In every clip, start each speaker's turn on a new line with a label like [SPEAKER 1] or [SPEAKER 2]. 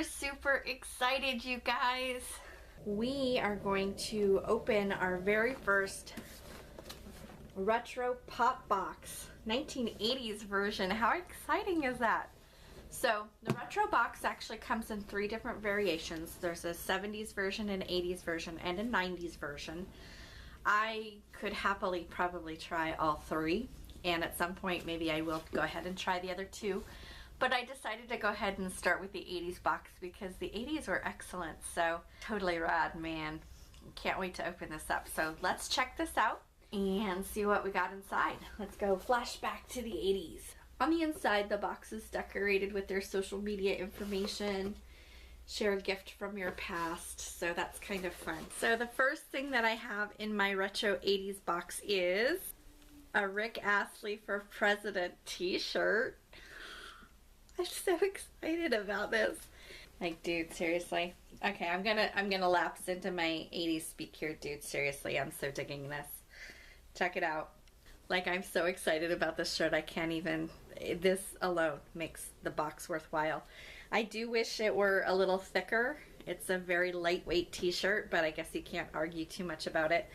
[SPEAKER 1] super excited, you guys. We are going to open our very first RetroPop box, 1980s version. How exciting is that? So the retro box actually comes in 3 different variations. There's a 70s version, an 80s version, and a 90s version. I could happily probably try all 3, and at some point maybe I will go ahead and try the other 2. But I decided to go ahead and start with the 80s box because the 80s were excellent. So totally rad, man. Can't wait to open this up. So let's check this out and see what we got inside. Let's go flashback to the 80s. On the inside, the box is decorated with their social media information. Share a gift from your past. So that's kind of fun. So the first thing that I have in my retro 80s box is a Rick Astley for President t-shirt. I'm so excited about this. Like, dude, seriously. Okay, I'm gonna lapse into my 80s speak here, dude. Seriously, I'm so digging this. Check it out. Like, I'm so excited about this shirt. I can't even. This alone makes the box worthwhile. I do wish it were a little thicker. It's a very lightweight t-shirt, but I guess you can't argue too much about it.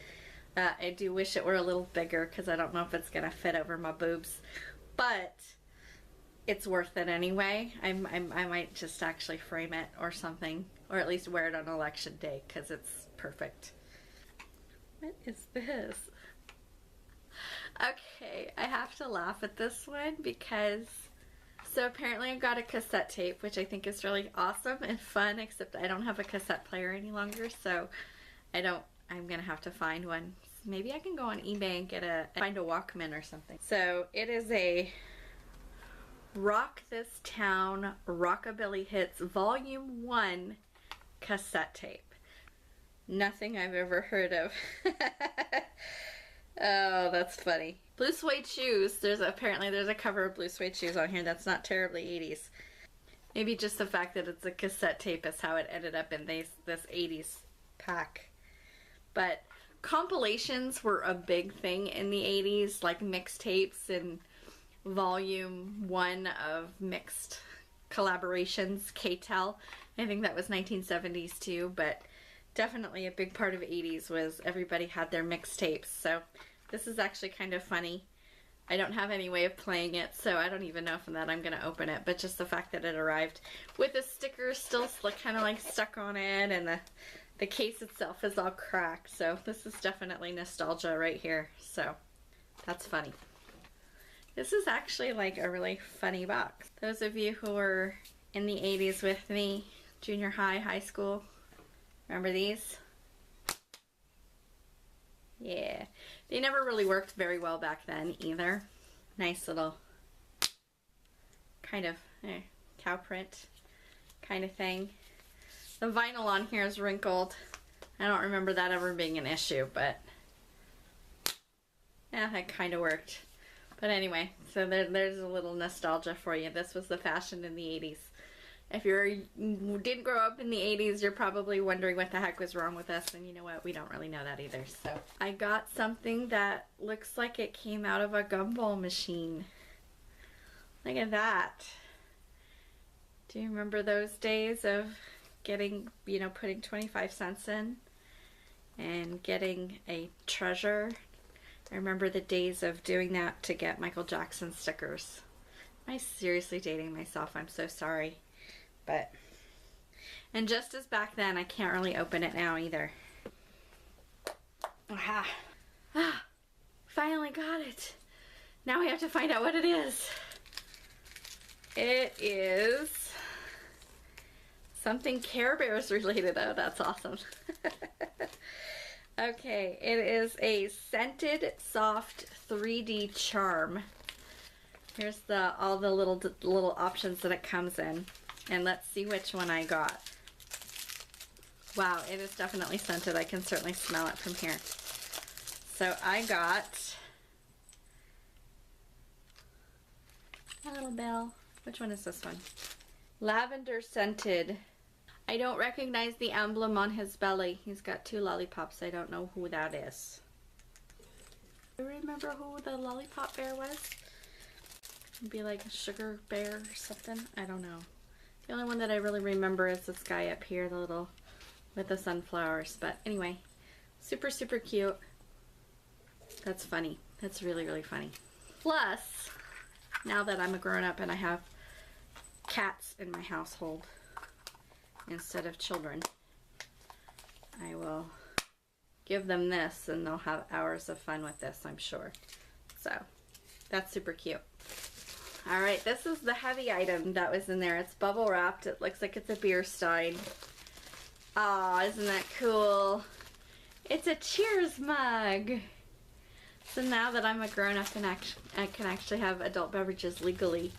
[SPEAKER 1] I do wish it were a little bigger because I don't know if it's gonna fit over my boobs, but it's worth it anyway. I might just actually frame it or something, or at least wear it on election day because it's perfect. What is this? Okay, I have to laugh at this one because, so apparently I got a cassette tape, which I think is really awesome and fun, except I don't have a cassette player any longer, so I'm gonna have to find one. Maybe I can go on eBay and find a Walkman or something. So it is a Rock This Town Rockabilly Hits Volume 1 cassette tape. Nothing I've ever heard of. Oh, that's funny. Blue suede shoes. Apparently there's a cover of blue suede shoes on here. That's not terribly 80s. Maybe just the fact that it's a cassette tape is how it ended up in this 80s pack. But compilations were a big thing in the 80s, like mixtapes and Volume 1 of mixed collaborations, K-Tel. I think that was 1970s too, but definitely a big part of 80s was everybody had their mixtapes. So this is actually kind of funny. I don't have any way of playing it, so I don't even know if I'm going to open it, but just the fact that it arrived with the sticker still kind of like stuck on it, and the case itself is all cracked. So this is definitely nostalgia right here. So that's funny. This is actually like a really funny box. Those of you who were in the 80s with me, junior high, high school, remember these? Yeah. They never really worked very well back then either. Nice little kind of cow print kind of thing. The vinyl on here is wrinkled. I don't remember that ever being an issue, but yeah, it kind of worked. But anyway, so there's a little nostalgia for you. This was the fashion in the 80s. If you didn't grow up in the 80s, you're probably wondering what the heck was wrong with us, and you know what? We don't really know that either. So I got something that looks like it came out of a gumball machine. Look at that. Do you remember those days of getting, putting 25 cents in and getting a treasure? I remember the days of doing that to get Michael Jackson stickers. Am I seriously dating myself? I'm so sorry. And just as back then, I can't really open it now either. Aha! Ah! Finally got it! Now we have to find out what it is. It is something Care Bears related. Oh, that's awesome. Okay, it is a scented soft 3D charm. Here's all the little options that it comes in, and let's see which one I got. Wow, it is definitely scented. I can certainly smell it from here. So I got a little bell. Which one is this one? Lavender scented. I don't recognize the emblem on his belly. He's got 2 lollipops. I don't know who that is. Do you remember who the lollipop bear was? It'd be like a sugar bear or something. I don't know. The only one that I really remember is this guy up here, the little, with the sunflowers. But anyway, super, super cute. That's funny. That's really, really funny. Plus, now that I'm a grown-up and I have cats in my household instead of children, I will give them this and they'll have hours of fun with this, I'm sure. So, that's super cute. Alright, this is the heavy item that was in there. It's bubble wrapped. It looks like it's a beer stein. Aw, isn't that cool? It's a Cheers mug. So now that I'm a grown-up and I can actually have adult beverages legally,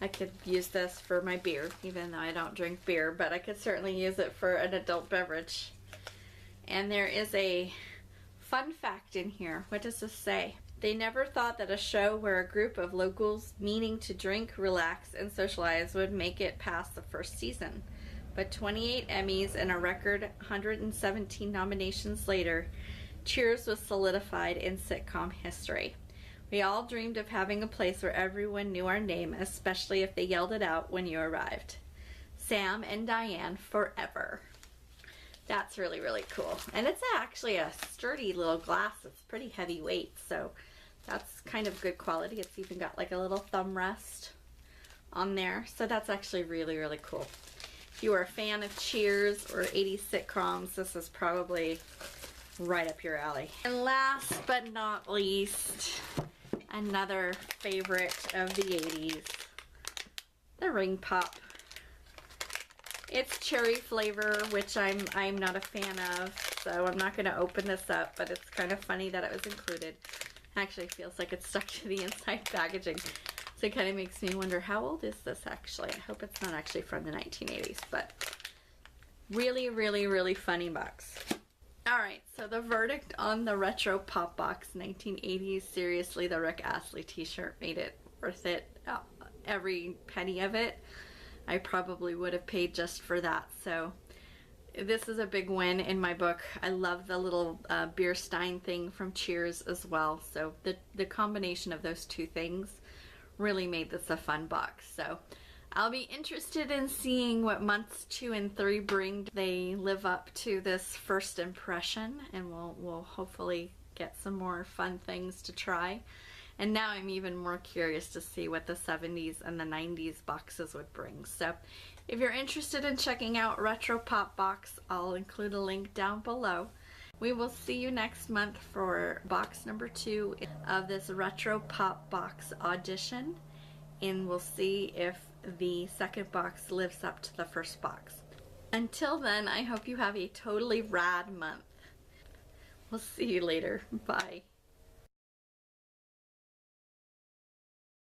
[SPEAKER 1] I could use this for my beer, even though I don't drink beer, but I could certainly use it for an adult beverage. And there is a fun fact in here. What does this say? They never thought that a show where a group of locals meaning to drink, relax, and socialize would make it past the first season. But 28 Emmys and a record 117 nominations later, Cheers was solidified in sitcom history. We all dreamed of having a place where everyone knew our name, especially if they yelled it out when you arrived. Sam and Diane forever. That's really, really cool. And it's actually a sturdy little glass. It's pretty heavyweight, so that's kind of good quality. It's even got like a little thumb rest on there. So that's actually really, really cool. If you are a fan of Cheers or 80s sitcoms, this is probably right up your alley. And last but not least, another favorite of the 80s, the Ring Pop. It's cherry flavor, which I'm not a fan of, so I'm not going to open this up, but it's kind of funny that it was included. Actually feels like it's stuck to the inside packaging, so it kind of makes me wonder, how old is this actually? I hope it's not actually from the 1980s, but really, really, really funny box. Alright, so the verdict on the RetroPop box 1980s, seriously, the Rick Astley t-shirt made it worth it, every penny of it. I probably would have paid just for that, so this is a big win in my book. I love the little beer stein thing from Cheers as well, so the combination of those two things really made this a fun box. So I'll be interested in seeing what months 2 and 3 bring. They live up to this first impression, and we'll hopefully get some more fun things to try. And now I'm even more curious to see what the 70s and the 90s boxes would bring. So if you're interested in checking out RetroPop box, I'll include a link down below. We will see you next month for box number 2 of this RetroPop box audition. And we'll see if the second box lives up to the first box. Until then, I hope you have a totally rad month. We'll see you later. Bye.